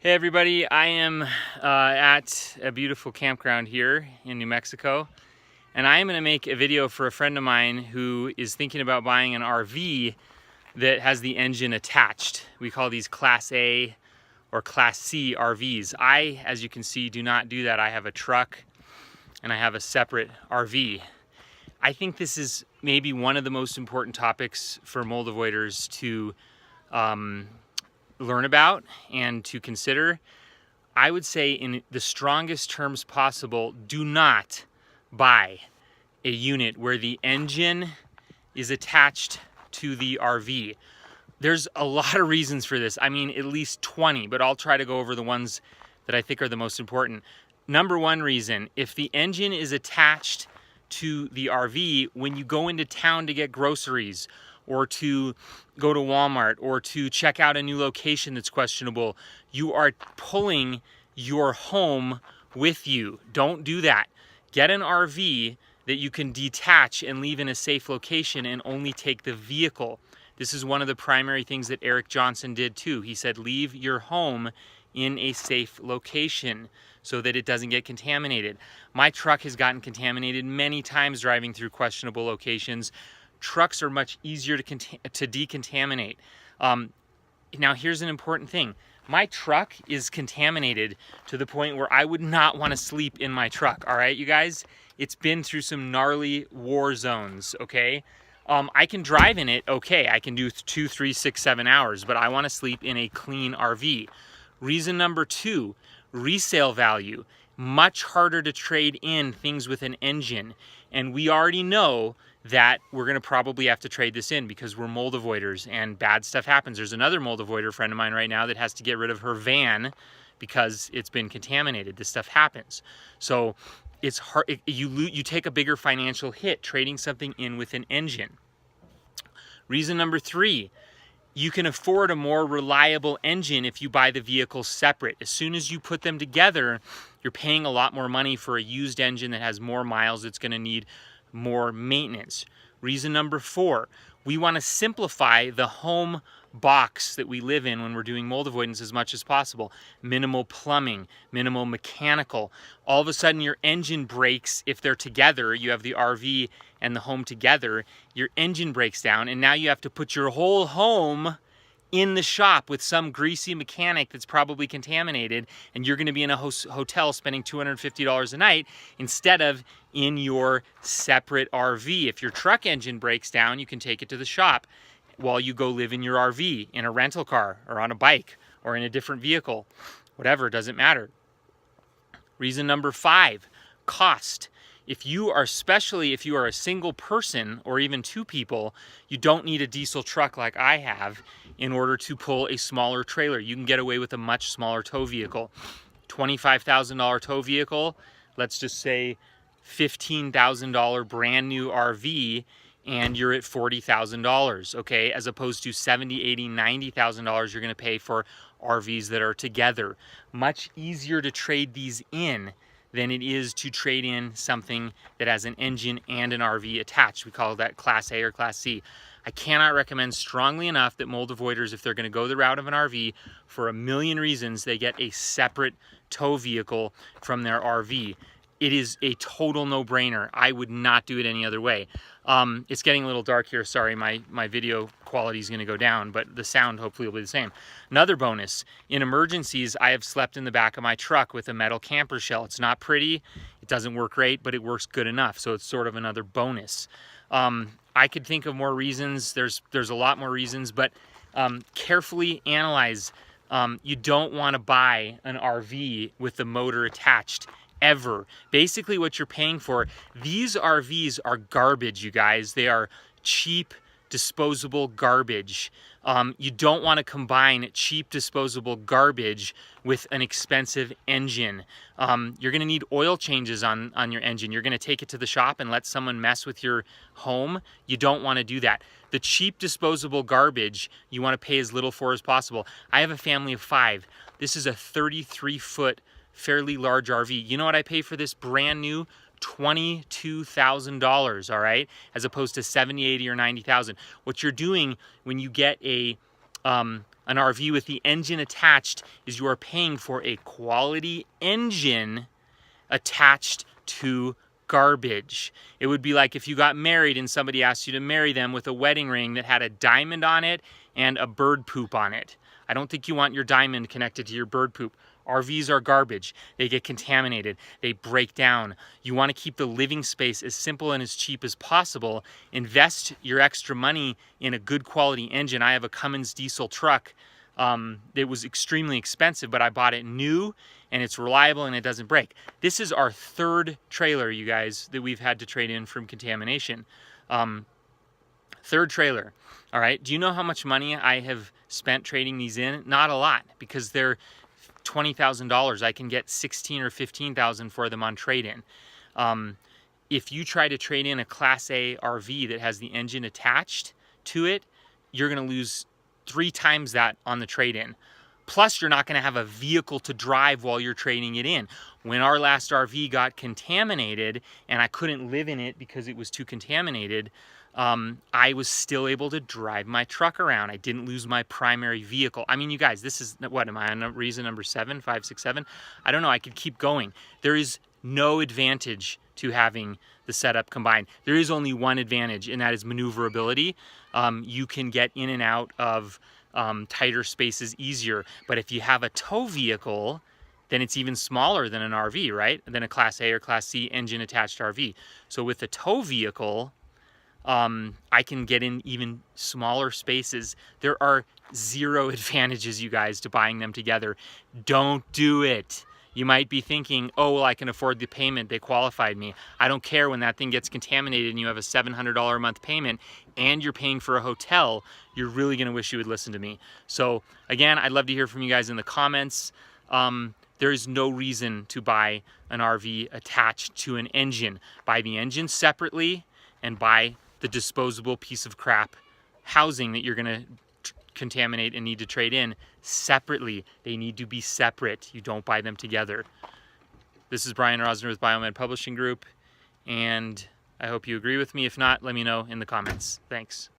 Hey everybody, I am at a beautiful campground here in New Mexico, and I am going to make a video for a friend of mine who is thinking about buying an RV that has the engine attached. We call these Class A or Class C RVs. I, as you can see, do not do that. I have a truck and I have a separate RV. I think this is maybe one of the most important topics for mold avoiders to learn about and to consider. I would say in the strongest terms possible, do not buy a unit where the engine is attached to the RV. There's a lot of reasons for this. I mean, at least 20, but I'll try to go over the ones that I think are the most important. Number one reason, if the engine is attached to the RV, when you go into town to get groceries, or to go to Walmart, or to check out a new location that's questionable, you are pulling your home with you. Don't do that. Get an RV that you can detach and leave in a safe location and only take the vehicle. This is one of the primary things that Eric Johnson did too. He said, leave your home in a safe location so that it doesn't get contaminated. My truck has gotten contaminated many times driving through questionable locations. Trucks are much easier to decontaminate. Now here's an important thing. My truck is contaminated to the point where I would not want to sleep in my truck, all right, you guys? It's been through some gnarly war zones, okay? I can drive in it, okay. I can do 2, 3, 6, 7 hours, but I want to sleep in a clean RV. Reason number two, resale value. Much harder to trade in things with an engine. And we already know that we're going to probably have to trade this in because we're mold avoiders and bad stuff happens. There's another mold avoider friend of mine right now that has to get rid of her van because it's been contaminated. This stuff happens. So it's hard. You take a bigger financial hit trading something in with an engine. Reason number three, you can afford a more reliable engine if you buy the vehicles separate. As soon as you put them together, you're paying a lot more money for a used engine that has more miles. It's going to need more maintenance. Reason number four, we want to simplify the home box that we live in when we're doing mold avoidance as much as possible. Minimal plumbing, minimal mechanical. All of a sudden your engine breaks if they're together. You have the RV and the home together. Your engine breaks down and now you have to put your whole home in the shop with some greasy mechanic that's probably contaminated, and you're going to be in a hotel spending $250 a night instead of in your separate RV. If your truck engine breaks down, you can take it to the shop while you go live in your RV, in a rental car, or on a bike, or in a different vehicle. Whatever, it doesn't matter. Reason number five, cost. Especially if you are a single person or even two people, you don't need a diesel truck like I have in order to pull a smaller trailer. You can get away with a much smaller tow vehicle. $25,000 tow vehicle, let's just say $15,000 brand new RV, and you're at $40,000, okay? As opposed to $70,000, $80,000, $90,000 you're gonna pay for RVs that are together. Much easier to trade these in than it is to trade in something that has an engine and an RV attached. We call that Class A or Class C. I cannot recommend strongly enough that mold avoiders, if they're going to go the route of an RV, for a million reasons, they get a separate tow vehicle from their RV. It is a total no-brainer. I would not do it any other way. It's getting a little dark here. Sorry, my video quality is going to go down, but the sound hopefully will be the same. Another bonus, in emergencies, I have slept in the back of my truck with a metal camper shell. It's not pretty, it doesn't work great, but it works good enough, so it's sort of another bonus. I could think of more reasons. There's a lot more reasons, but carefully analyze. You don't want to buy an RV with the motor attached ever. Basically what you're paying for, these RVs are garbage, you guys. They are cheap, disposable garbage. You don't want to combine cheap, disposable garbage with an expensive engine. You're going to need oil changes on your engine. You're going to take it to the shop and let someone mess with your home. You don't want to do that. The cheap, disposable garbage, you want to pay as little for as possible. I have a family of 5. This is a 33-foot fairly large RV. You know what I pay for this brand new? $22,000, all right, as opposed to $70,000, $80,000, or $90,000. What you're doing when you get a An RV with the engine attached is you are paying for a quality engine attached to garbage. It would be like if you got married and somebody asked you to marry them with a wedding ring that had a diamond on it and a bird poop on it. I don't think you want your diamond connected to your bird poop. RVs are garbage. They get contaminated. They break down. You want to keep the living space as simple and as cheap as possible. Invest your extra money in a good quality engine. I have a Cummins diesel truck. It was extremely expensive, but I bought it new and it's reliable and it doesn't break. This is our third trailer, you guys, that we've had to trade in from contamination. Third trailer. All right. Do you know how much money I have spent trading these in? Not a lot, because they're $20,000. I can get $16,000 or $15,000 for them on trade-in. If you try to trade in a Class A RV that has the engine attached to it, you're going to lose 3 times that on the trade-in. Plus, you're not going to have a vehicle to drive while you're trading it in. When our last RV got contaminated and I couldn't live in it because it was too contaminated, I was still able to drive my truck around. I didn't lose my primary vehicle. I mean, you guys, this is, what am I on reason number 7, 5, 6, 7? I don't know. I could keep going. There is no advantage to having the setup combined. There is only one advantage, and that is maneuverability. You can get in and out of tighter spaces easier. But if you have a tow vehicle, then it's even smaller than an RV, right? Than a Class A or Class C engine attached RV. So with a tow vehicle, I can get in even smaller spaces. There are 0 advantages, you guys, to buying them together. Don't do it. You might be thinking, oh, well, I can afford the payment. They qualified me. I don't care when that thing gets contaminated and you have a $700 a month payment and you're paying for a hotel. You're really going to wish you would listen to me. So again, I'd love to hear from you guys in the comments. There is no reason to buy an RV attached to an engine. Buy the engine separately and buy the disposable piece of crap housing that you're going to contaminate and need to trade in separately. They need to be separate. You don't buy them together. This is Brian Rosner with Biomed Publishing Group, and I hope you agree with me. If not, let me know in the comments. Thanks.